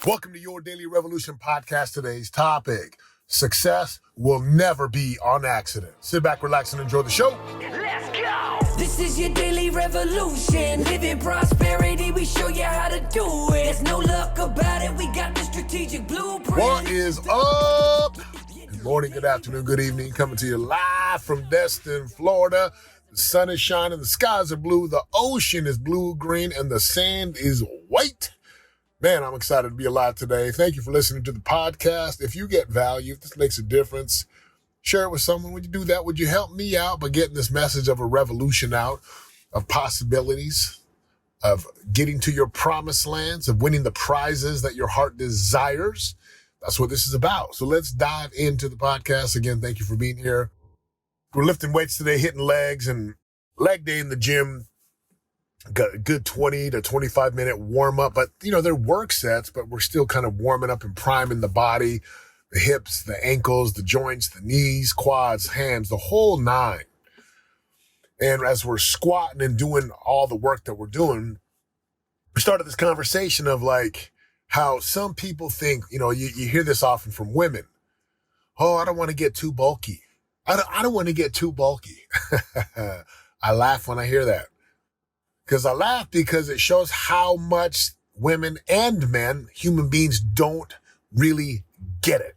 Welcome to your Daily Revolution podcast. Today's topic: success will never be on accident. Sit back, relax, and enjoy the show. Let's go! This is your daily revolution. Living prosperity, we show you how to do it. There's no luck about it, we got the strategic blueprint. What is up? Good morning, good afternoon, good evening. Coming to you live from Destin, Florida. The sun is shining, the skies are blue, the ocean is blue-green, and the sand is white. Man, I'm excited to be alive today. Thank you for listening to the podcast. If you get value, if this makes a difference, share it with someone. Would you do that? Would you help me out by getting this message of a revolution out, of possibilities, of getting to your promised lands, of winning the prizes that your heart desires? That's what this is about. So let's dive into the podcast. Again, thank you for being here. We're lifting weights today, hitting legs, and leg day in the gym. Got a good 20 to 25 minute warm up, but they're work sets, but we're still kind of warming up and priming the body, the hips, the ankles, the joints, the knees, quads, hands, the whole nine. And as we're squatting and doing all the work that we're doing, we started this conversation of like how some people think, you hear this often from women. Oh, I don't want to get too bulky. I don't want to get too bulky. I laugh when I hear that. Because I laugh because it shows how much women and men, human beings, don't really get it.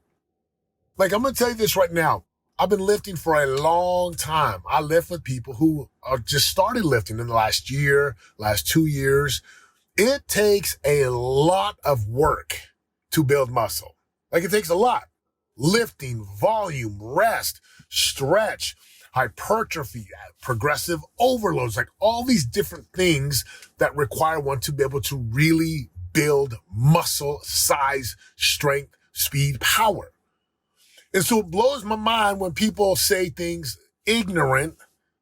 Like, I'm going to tell you this right now. I've been lifting for a long time. I lift with people who are just started lifting in the last year, last 2 years. It takes a lot of work to build muscle. Like, it takes a lot. Lifting, volume, rest, stretch, hypertrophy, progressive overloads, like all these different things that require one to be able to really build muscle, size, strength, speed, power. And so it blows my mind when people say things ignorant,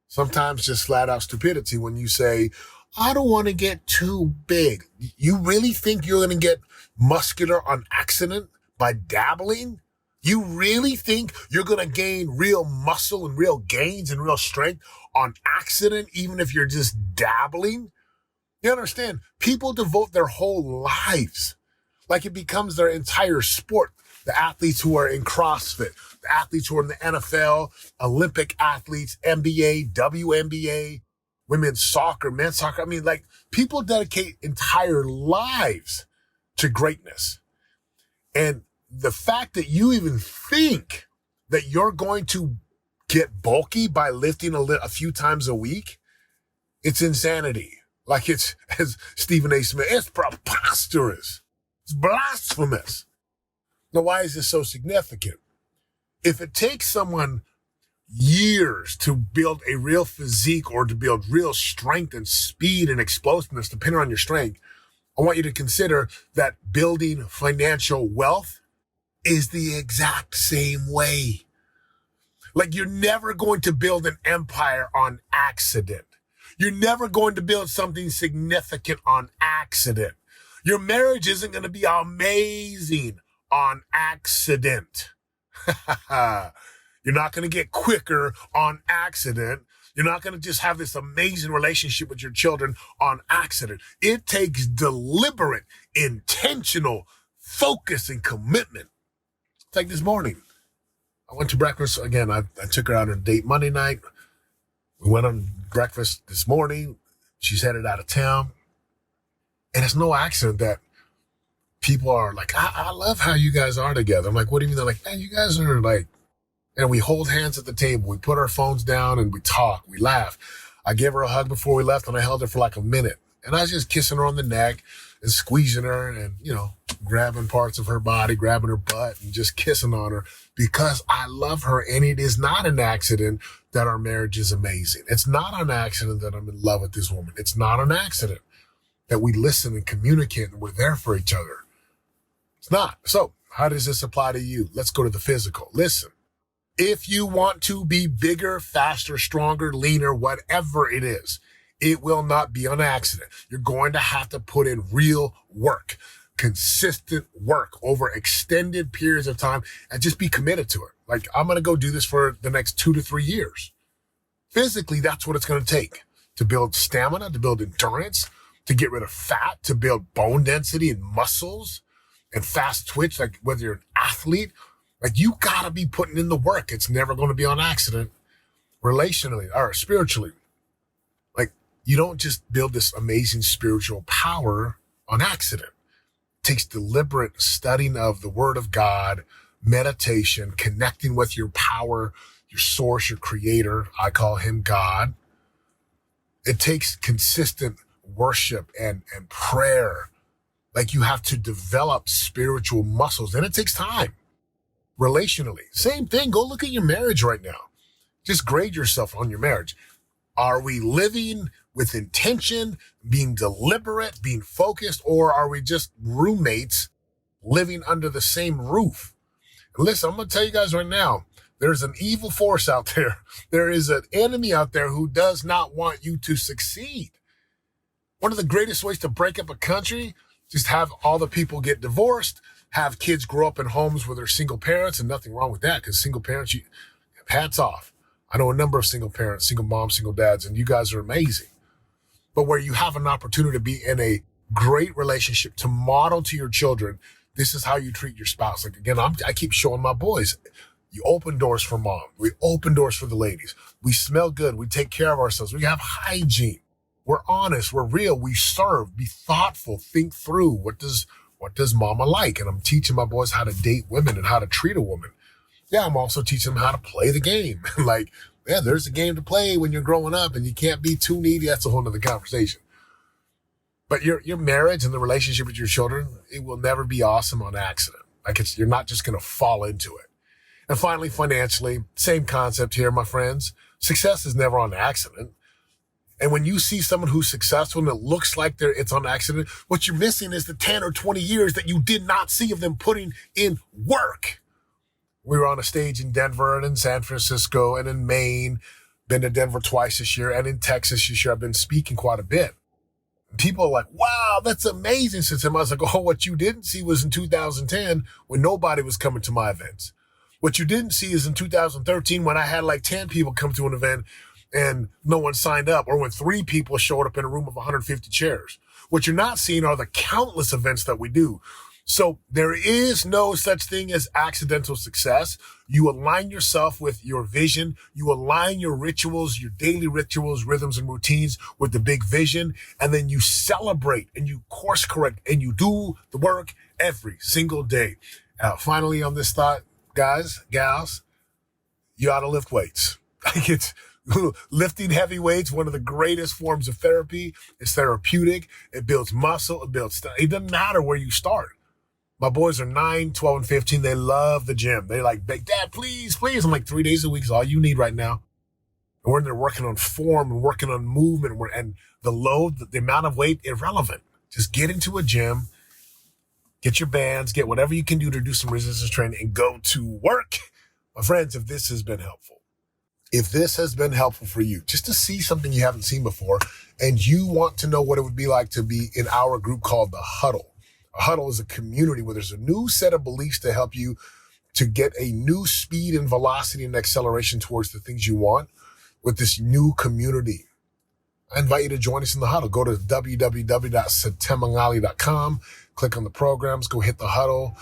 sometimes just flat out stupidity, when you say, I don't want to get too big. You really think you're going to get muscular on accident by dabbling? You really think you're going to gain real muscle and real gains and real strength on accident, even if you're just dabbling? You understand? People devote their whole lives, like it becomes their entire sport. The athletes who are in CrossFit, the athletes who are in the NFL, Olympic athletes, NBA, WNBA, women's soccer, men's soccer. I mean, like, people dedicate entire lives to greatness. And the fact that you even think that you're going to get bulky by lifting a few times a week, it's insanity. Like, it's, as Stephen A. Smith, it's preposterous. It's blasphemous. Now, why is this so significant? If it takes someone years to build a real physique or to build real strength and speed and explosiveness, depending on your strength, I want you to consider that building financial wealth is the exact same way. Like, you're never going to build an empire on accident. You're never going to build something significant on accident. Your marriage isn't going to be amazing on accident. You're not going to get quicker on accident. You're not going to just have this amazing relationship with your children on accident. It takes deliberate, intentional focus and commitment. Like this morning, I went to breakfast again. I took her out on a date Monday night. We went on breakfast this morning. She's headed out of town. And it's no accident that people are like, I love how you guys are together. I'm like, what do you mean? They're like, man, you guys are like, and we hold hands at the table. We put our phones down and we talk, we laugh. I gave her a hug before we left and I held her for like a minute. And I was just kissing her on the neck and squeezing her and, grabbing parts of her body, grabbing her butt and just kissing on her because I love her. And it is not an accident that our marriage is amazing. It's not an accident that I'm in love with this woman. It's not an accident that we listen and communicate and we're there for each other. It's not. So how does this apply to you? Let's go to the physical. Listen, if you want to be bigger, faster, stronger, leaner, whatever it is, it will not be on accident. You're going to have to put in real work, consistent work over extended periods of time and just be committed to it. Like, I'm going to go do this for the next 2 to 3 years. Physically, that's what it's going to take to build stamina, to build endurance, to get rid of fat, to build bone density and muscles, and fast twitch, like whether you're an athlete, like you gotta be putting in the work. It's never going to be on accident. Relationally or spiritually, like you don't just build this amazing spiritual power on accident. It takes deliberate studying of the Word of God, meditation, connecting with your power, your source, your creator. I call him God. It takes consistent worship and prayer. Like you have to develop spiritual muscles, and it takes time. Relationally, same thing. Go look at your marriage right now. Just grade yourself on your marriage. Are we living with intention, being deliberate, being focused, or are we just roommates living under the same roof? And listen, I'm going to tell you guys right now, there's an evil force out there. There is an enemy out there who does not want you to succeed. One of the greatest ways to break up a country, just have all the people get divorced, have kids grow up in homes where they're single parents, and nothing wrong with that, because single parents, hats off. I know a number of single parents, single moms, single dads, and you guys are amazing. But where you have an opportunity to be in a great relationship, to model to your children, this is how you treat your spouse. Like, again, I keep showing my boys, you open doors for mom. We open doors for the ladies. We smell good. We take care of ourselves. We have hygiene. We're honest. We're real. We serve. Be thoughtful. Think through. What does mama like? And I'm teaching my boys how to date women and how to treat a woman. Yeah, I'm also teaching them how to play the game. Like, yeah, there's a game to play when you're growing up, and you can't be too needy. That's a whole nother conversation. But your marriage and the relationship with your children, it will never be awesome on accident. Like you're not just going to fall into it. And finally, financially, same concept here, my friends. Success is never on accident. And when you see someone who's successful and it looks like it's on accident, what you're missing is the 10 or 20 years that you did not see of them putting in work. We were on a stage in Denver and in San Francisco and in Maine. Been to Denver twice this year, and in Texas this year. I've been speaking quite a bit. People are like, wow, that's amazing. Since I was like, oh, what you didn't see was in 2010 when nobody was coming to my events. What you didn't see is in 2013 when I had like 10 people come to an event and no one signed up, or when 3 people showed up in a room of 150 chairs. What you're not seeing are the countless events that we do. So there is no such thing as accidental success. You align yourself with your vision. You align your rituals, your daily rituals, rhythms, and routines with the big vision. And then you celebrate and you course correct and you do the work every single day. Finally, on this thought, guys, gals, you ought to lift weights. It's lifting heavy weights, one of the greatest forms of therapy. It's therapeutic. It builds muscle. It doesn't matter where you start. My boys are 9, 12, and 15. They love the gym. They like, Dad, please, please. I'm like, 3 days a week is all you need right now. And we're in there working on form and working on movement, and the load, the amount of weight, irrelevant. Just get into a gym, get your bands, get whatever you can do to do some resistance training, and go to work. My friends, if this has been helpful for you, just to see something you haven't seen before, and you want to know what it would be like to be in our group called the Huddle. A huddle is a community where there's a new set of beliefs to help you to get a new speed and velocity and acceleration towards the things you want with this new community. I invite you to join us in the huddle. Go to www.setemagali.com, click on the programs, go hit the huddle,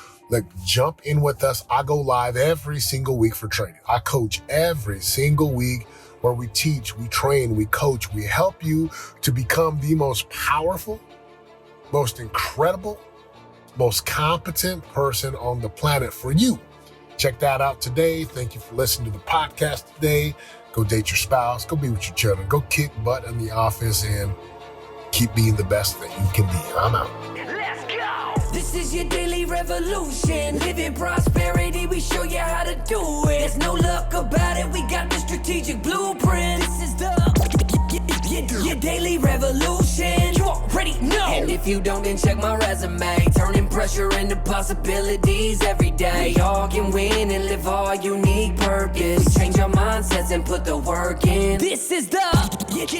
jump in with us. I go live every single week for training. I coach every single week where we teach, we train, we coach, we help you to become the most powerful, most incredible, most competent person on the planet for you. Check that out today. Thank you for listening to the podcast today. Go date your spouse. Go be with your children. Go kick butt in the office and keep being the best that you can be. I'm out. Let's go! This is your daily revolution. Living prosperity, we show you how to do it. There's no luck about it. We got the strategic blueprint. This is your daily revolution. You already know. And if you don't, then check my resume. Turning pressure into possibilities every day. We all can win and live our unique purpose. We change our mindsets and put the work in. This is your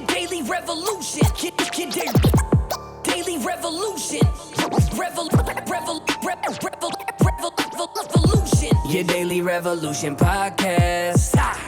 daily revolution. Your daily revolution. Revolution. Your daily revolution podcast.